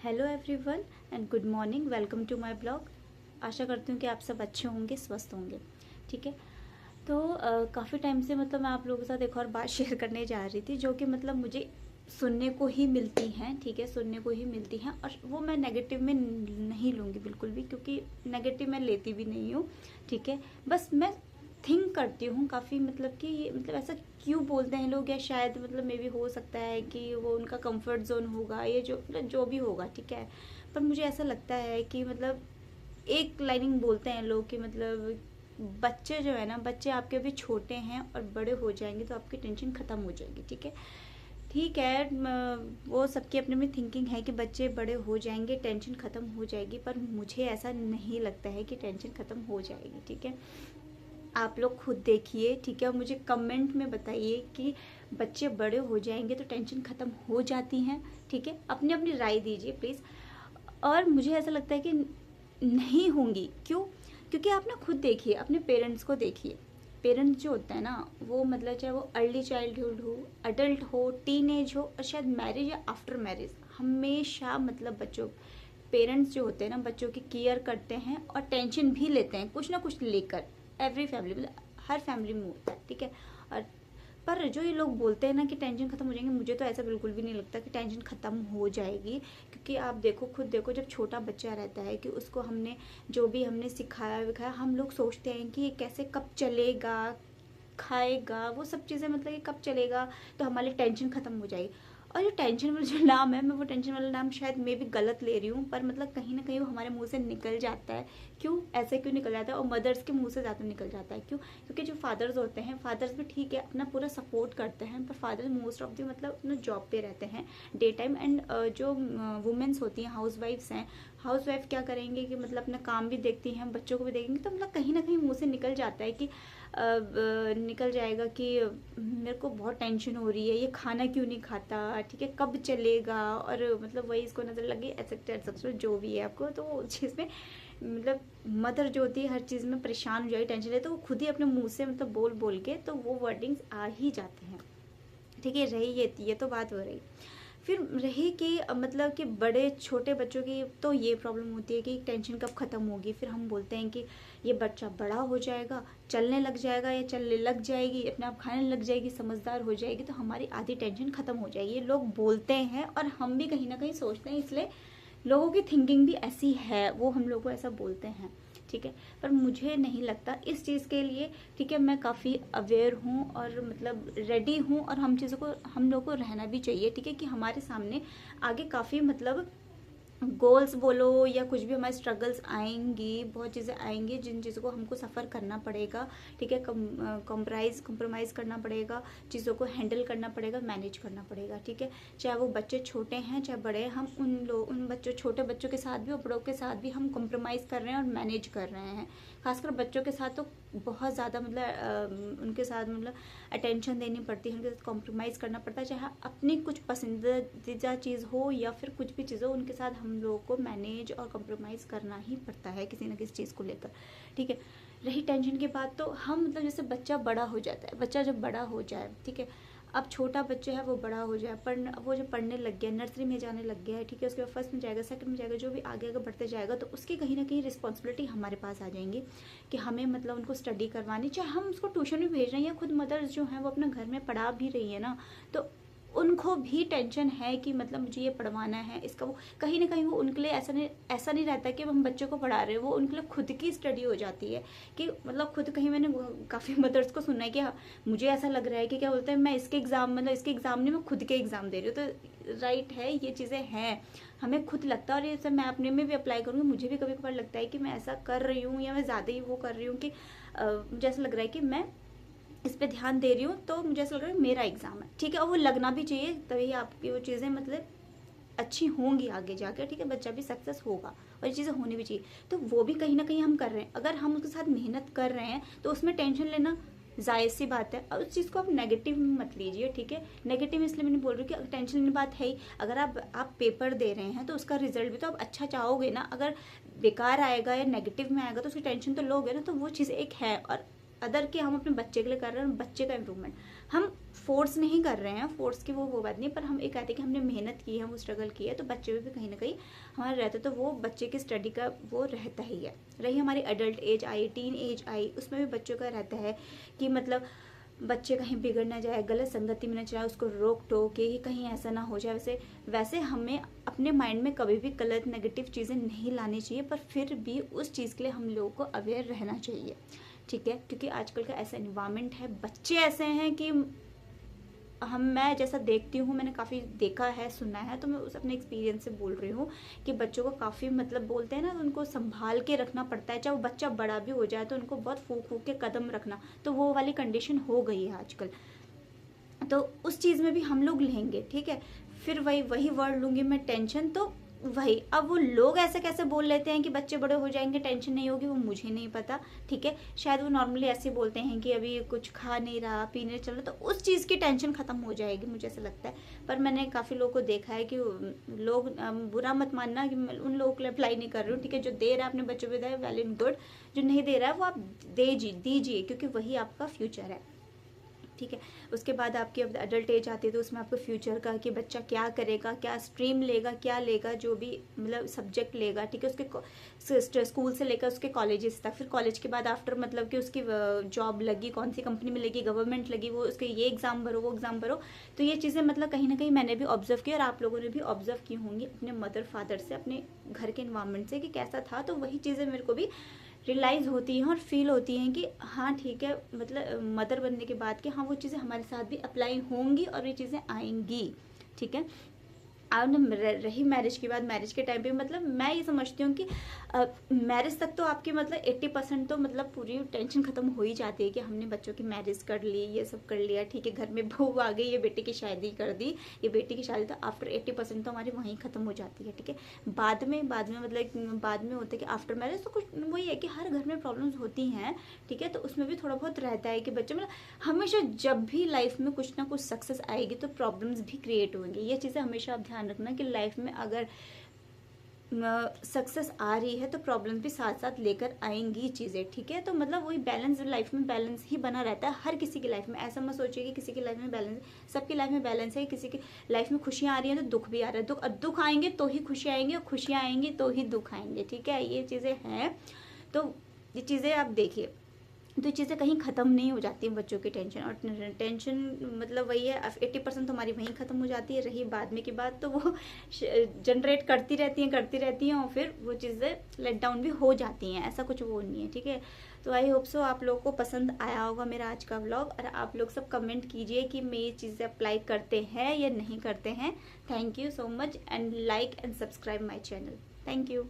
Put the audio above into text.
Hello everyone and good morning, welcome to my blog. आशा करती हूँ कि आप सब अच्छे होंगे, स्वस्थ होंगे। ठीक है। तो काफ़ी टाइम से मतलब मैं आप लोगों के साथ एक और बात शेयर करने जा रही थी, जो कि मतलब मुझे सुनने को ही मिलती हैं। ठीक है, सुनने को ही मिलती हैं और वो मैं नेगेटिव में नहीं लूँगी बिल्कुल भी, क्योंकि नेगेटिव मैं लेती भी नहीं हूँ। ठीक है, बस मैं थिंक करती हूँ काफ़ी, मतलब कि ये मतलब ऐसा क्यों बोलते हैं लोग, या शायद मतलब मे भी हो सकता है कि वो उनका कंफर्ट जोन होगा, ये जो मतलब जो भी होगा। ठीक है, पर मुझे ऐसा लगता है कि मतलब एक लाइनिंग बोलते हैं लोग कि मतलब बच्चे जो है ना, बच्चे आपके अभी छोटे हैं और बड़े हो जाएंगे तो आपकी टेंशन ख़त्म हो जाएगी। ठीक है, ठीक है, वो सबकी अपनी अपनी थिंकिंग है कि बच्चे बड़े हो जाएंगे टेंशन ख़त्म हो जाएगी, पर मुझे ऐसा नहीं लगता है कि टेंशन ख़त्म हो जाएगी। ठीक है, आप लोग खुद देखिए। ठीक है, और मुझे कमेंट में बताइए कि बच्चे बड़े हो जाएंगे तो टेंशन ख़त्म हो जाती हैं। ठीक है, अपनी अपनी राय दीजिए प्लीज़। और मुझे ऐसा लगता है कि नहीं होंगी। क्यों? क्योंकि आप ना खुद देखिए, अपने पेरेंट्स को देखिए। पेरेंट्स जो होता है ना, वो मतलब चाहे वो अर्ली चाइल्डहुड हो, अडल्ट हो, टीनेज हो, और शायद मैरिज या आफ्टर मैरिज, हमेशा मतलब बच्चों पेरेंट्स जो होते हैं ना, बच्चों की केयर करते हैं और टेंशन भी लेते हैं कुछ ना कुछ लेकर। एवरी फैमिली, मतलब हर फैमिली में होता है। ठीक है, और पर जो ये लोग बोलते हैं ना कि टेंशन खत्म हो जाएंगे, मुझे तो ऐसा बिल्कुल भी नहीं लगता कि टेंशन खत्म हो जाएगी। क्योंकि आप देखो, खुद देखो, जब छोटा बच्चा रहता है कि उसको हमने जो भी हमने सिखाया विखाया, हम लोग सोचते हैं कि ये कैसे कब चलेगा, खाएगा, वो सब चीज़ें, मतलब ये कब चलेगा तो हमारी टेंशन खत्म हो जाएगी। और ये टेंशन वाला जो नाम है, मैं वो टेंशन वाला नाम शायद मैं भी गलत ले रही हूँ, पर मतलब कहीं ना कहीं वो हमारे मुंह से निकल जाता है। क्यों ऐसे क्यों निकल जाता है? और मदर्स के मुंह से ज़्यादा निकल जाता है। क्यों? क्योंकि जो फादर्स होते हैं, फादर्स भी ठीक है अपना पूरा सपोर्ट करते हैं, पर फादर्स मोस्ट ऑफ दी मतलब अपना जॉब पे रहते हैं डे टाइम। एंड जो वुमेन्स होती हैं, हाउस वाइफ्स हैं, हाउस वाइफ क्या करेंगे कि मतलब अपना काम भी देखती हैं, बच्चों को भी देखेंगे, तो मतलब कहीं ना कहीं मुंह से निकल जाता है कि निकल जाएगा कि मेरे को बहुत टेंशन हो रही है, ये खाना क्यों नहीं खाता, ठीक है, कब चलेगा, और मतलब वही इसको नज़र लगी, एक्सेट्रा जो भी है आपको, तो उस चीज़ में मतलब मदर जो होती है हर चीज़ में परेशान हो जाएगी, टेंशन है, तो वो खुद ही अपने मुंह से मतलब बोल बोल के तो वो वर्डिंग्स आ ही जाते हैं। ठीक है, रही ये तो बात हो रही। फिर रही कि मतलब कि बड़े छोटे बच्चों की तो ये प्रॉब्लम होती है कि टेंशन कब ख़त्म होगी। फिर हम बोलते हैं कि ये बच्चा बड़ा हो जाएगा, चलने लग जाएगा या चलने लग जाएगी, अपने आप खाने लग जाएगी, समझदार हो जाएगी, तो हमारी आधी टेंशन ख़त्म हो जाएगी। ये लोग बोलते हैं और हम भी कहीं ना कहीं सोचते हैं, इसलिए लोगों की थिंकिंग भी ऐसी है, वो हम लोग को ऐसा बोलते हैं। ठीक है, पर मुझे नहीं लगता इस चीज़ के लिए। ठीक है, मैं काफ़ी अवेयर हूँ और मतलब रेडी हूँ, और हम चीज़ों को हम लोग को रहना भी चाहिए। ठीक है, कि हमारे सामने आगे काफ़ी मतलब गोल्स बोलो या कुछ भी, हमारे स्ट्रगल्स आएंगी, बहुत चीज़ें आएंगी जिन चीज़ों को हमको सफ़र करना पड़ेगा। ठीक है, कंप्रोमाइज़ करना पड़ेगा, चीज़ों को हैंडल करना पड़ेगा, मैनेज करना पड़ेगा। ठीक है, चाहे वो बच्चे छोटे हैं चाहे बड़े हैं, हम उन बच्चों, छोटे बच्चों के साथ भी और बड़ों के साथ भी हम कंप्रोमाइज़ कर रहे हैं और मैनेज कर रहे हैं। खासकर बच्चों के साथ तो बहुत ज़्यादा मतलब उनके साथ मतलब अटेंशन देनी पड़ती है, उनके साथ कॉम्प्रोमाइज़ करना पड़ता है, चाहे अपनी कुछ पसंदीदा चीज़ हो या फिर कुछ भी चीज़ हो, उनके साथ हम लोगों को मैनेज और कॉम्प्रोमाइज़ करना ही पड़ता है किसी न किसी चीज़ को लेकर। ठीक है, रही टेंशन की बात, तो हम मतलब जैसे बच्चा बड़ा हो जाता है, बच्चा जब बड़ा हो जाए, ठीक है, अब छोटा बच्चा है वो बड़ा हो जाए, वो जो पढ़ने लग गया, नर्सरी में जाने लग गया है, ठीक है, उसके बाद फर्स्ट में जाएगा, सेकंड में जाएगा, जो भी आगे आगे बढ़ते जाएगा, तो उसकी कहीं ना कहीं रिस्पॉन्सिबिलिटी हमारे पास आ जाएंगी कि हमें मतलब उनको स्टडी करवानी, चाहे हम उसको ट्यूशन भी भेज रहे हैं या खुद मदर्स जो हैं वो अपना घर में पढ़ा भी रही है ना, तो उनको भी टेंशन है कि मतलब मुझे ये पढ़वाना है, इसका वो कहीं ना कहीं वो उनके लिए ऐसा नहीं रहता कि हम बच्चों को पढ़ा रहे हैं, वो उनके लिए खुद की स्टडी हो जाती है कि मतलब खुद, कहीं मैंने काफ़ी मदर्स को सुना है कि मुझे ऐसा लग रहा है कि क्या बोलते हैं, मैं इसके एग्ज़ाम मतलब इसके एग्ज़ाम नहीं, मैं खुद के एग्ज़ाम दे रही हूँ। तो राइट है, ये चीज़ें हैं, हमें खुद लगता है, और ये सब मैं अपने में भी अप्लाई करूँगी। मुझे भी कभी कभार लगता है कि मैं ऐसा कर रही हूँ या मैं ज़्यादा ही वो कर रही हूँ कि मुझे ऐसा लग रहा है कि मैं इस पे ध्यान दे रही हूँ, तो मुझे ऐसा लग रहा है मेरा एग्ज़ाम है। ठीक है, और वो लगना भी चाहिए, तभी आपकी वो चीज़ें मतलब अच्छी होंगी आगे जाकर। ठीक है, बच्चा भी सक्सेस होगा और ये चीज़ें होनी भी चाहिए। तो वो भी कहीं ना कहीं हम कर रहे हैं, अगर हम उसके साथ मेहनत कर रहे हैं तो उसमें टेंशन लेना जायज़ सी बात है। और उस चीज़ को आप नेगेटिव मत लीजिए। ठीक है, नेगेटिव इसलिए मैं नहीं बोल रही हूँ कि टेंशन लेने बात है ही। अगर आप पेपर दे रहे हैं तो उसका रिजल्ट भी तो आप अच्छा चाहोगे ना। अगर बेकार आएगा या नेगेटिव में आएगा तो उसकी टेंशन तो लोगे ना, तो वो चीज़ एक है। और अदर के हम अपने बच्चे के लिए कर रहे हैं, बच्चे का इम्प्रूवमेंट। हम फोर्स नहीं कर रहे हैं, फोर्स की वो बात नहीं, पर हम ये कहते हैं कि हमने मेहनत की है, वो स्ट्रगल की है, तो बच्चे में भी कहीं ना कहीं हमारा रहता है, तो वो बच्चे की स्टडी का वो रहता ही है। रही हमारी अडल्ट एज आई, टीन एज आई, उसमें भी बच्चों का रहता है कि मतलब बच्चे कहीं बिगड़ ना जाए, गलत संगति में ना जाए, उसको रोक टोक के ही कहीं ऐसा ना हो जाए। वैसे हमें अपने माइंड में कभी भी गलत नेगेटिव चीज़ें नहीं लानी चाहिए, पर फिर भी उस चीज़ के लिए हम लोगों को अवेयर रहना चाहिए, ठीक है। क्योंकि आजकल का ऐसा इन्वायरमेंट है, बच्चे ऐसे हैं कि मैं जैसा देखती हूँ, मैंने काफ़ी देखा है, सुना है, तो मैं उस अपने एक्सपीरियंस से बोल रही हूँ कि बच्चों को काफ़ी मतलब बोलते हैं ना, उनको संभाल के रखना पड़ता है। चाहे वो बच्चा बड़ा भी हो जाए तो उनको बहुत फूक फूक के कदम रखना, तो वो वाली कंडीशन हो गई है आजकल। तो उस चीज़ में भी हम लोग लेंगे, ठीक है। फिर वही वर्ड लूँगी मैं, टेंशन। तो वही, अब वो लोग ऐसे कैसे बोल लेते हैं कि बच्चे बड़े हो जाएंगे टेंशन नहीं होगी, वो मुझे नहीं पता, ठीक है। शायद वो नॉर्मली ऐसे बोलते हैं कि अभी कुछ खा नहीं रहा, पीने चल रहा, तो उस चीज़ की टेंशन खत्म हो जाएगी, मुझे ऐसा लगता है। पर मैंने काफ़ी लोगों को देखा है कि लोग, बुरा मत मानना कि मैं उन लोगों के लिए अप्लाई नहीं कर रही हूँ, ठीक है। जो दे रहा है अपने बच्चों को दे, वेल एंड गुड। जो नहीं दे रहा है वो आप दीजिए, क्योंकि वही आपका फ्यूचर है, ठीक है। उसके बाद आपकी अब अडल्ट एज आती है, तो उसमें आपको फ्यूचर का कि बच्चा क्या करेगा, क्या स्ट्रीम लेगा, क्या लेगा, जो भी मतलब सब्जेक्ट लेगा, ठीक है। उसके स्कूल से लेकर उसके कॉलेजेस तक, फिर कॉलेज के बाद आफ्टर मतलब कि उसकी जॉब लगी, कौन सी कंपनी में लगी, गवर्नमेंट लगी, वो उसके ये एग्ज़ाम भरो, वो एग्ज़ाम भरो। तो ये चीज़ें मतलब कहीं ना कहीं मैंने भी ऑब्जर्व की, और आप लोगों ने भी ऑब्जर्व की होंगी अपने मदर फादर से, अपने घर के इन्वायरमेंट से कि कैसा था। तो वही चीज़ें मेरे को भी रियलाइज़ होती हैं और फील होती हैं कि हाँ ठीक है, मतलब मदर बनने के बाद कि हाँ वो चीज़ें हमारे साथ भी अप्लाई होंगी और ये चीज़ें आएंगी, ठीक है। अब रही मैरिज की बात, मैरिज के टाइम पे मतलब मैं ये समझती हूँ कि मैरिज तक तो आपकी मतलब 80% तो मतलब पूरी टेंशन खत्म हो ही जाती है कि हमने बच्चों की मैरिज कर ली, ये सब कर लिया, ठीक है। घर में बहू आ गई, ये बेटे की शादी कर दी, ये बेटी की शादी, तो आफ्टर 80% तो हमारी वहीं खत्म हो जाती है, ठीक है। बाद में मतलब बाद में होता है कि आफ्टर मैरिज तो कुछ वही है कि हर घर में प्रॉब्लम्स होती हैं, ठीक है। तो उसमें भी थोड़ा बहुत रहता है कि बच्चे मतलब हमेशा जब भी लाइफ में कुछ ना कुछ सक्सेस आएगी तो प्रॉब्लम्स भी क्रिएट होंगी। ये चीज़ें हमेशा आप ध्यान रखना कि लाइफ में अगर सक्सेस आ रही है तो प्रॉब्लम भी साथ साथ लेकर आएंगी चीज़ें, ठीक है। तो मतलब वही बैलेंस, लाइफ में बैलेंस ही बना रहता है हर किसी की लाइफ में। ऐसा मत सोचिए कि किसी की लाइफ में बैलेंस, सबकी लाइफ में बैलेंस है। किसी की लाइफ में खुशियाँ आ रही हैं तो दुख भी आ रहा है, दुख आएंगे तो ही खुशियाँ आएंगी, और खुशियाँ आएंगी तो ही दुख आएंगे, ठीक है। ये चीज़ें हैं, तो ये चीज़ें आप देखिए, तो चीज़ें कहीं ख़त्म नहीं हो जाती हैं बच्चों की टेंशन। और टेंशन मतलब वही है, 80% तो हमारी वहीं ख़त्म हो जाती है। रही बाद में की बात, तो वो जनरेट करती रहती हैं और फिर वो चीज़ें लेट डाउन भी हो जाती हैं, ऐसा कुछ वो नहीं है, ठीक है। तो आई होप सो आप लोगों को पसंद आया होगा मेरा आज का व्लॉग, और आप लोग सब कमेंट कीजिए कि मैं ये चीज़ें अप्लाई करते हैं या नहीं करते हैं। Thank you so much, and like and subscribe my channel. Thank you.